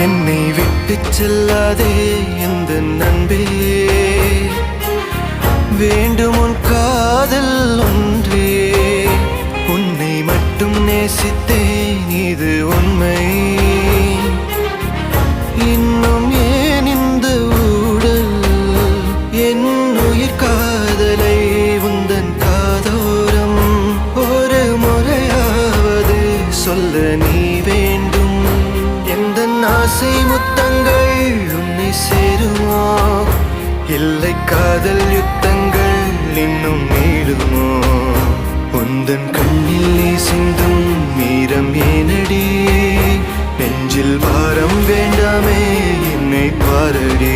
என்னை விட்டு செல்லாதே எந்த நண்பே, வேண்டும் உன் காதல் ஒன்றே. உன்னை மட்டும் நேசித்தேன் இது உண்மை. இன்னும் ஏன் இந்த ஊடல் என் உயிர் காதலை உந்தன் காதோரம் ஒரு முறையாவது சொல்ல நீ வேண்டும். எந்த ஆசை முத்தங்கள் உன்னை சேருமோ, இல்லை காதல் யுத்தங்கள் இன்னும் நீடுமோ. உந்தன் கண்ணில் நீ சிந்தும் மீரம் ஏனடி, நெஞ்சில் பாரம் வேண்டாமே என்னை பாரடி.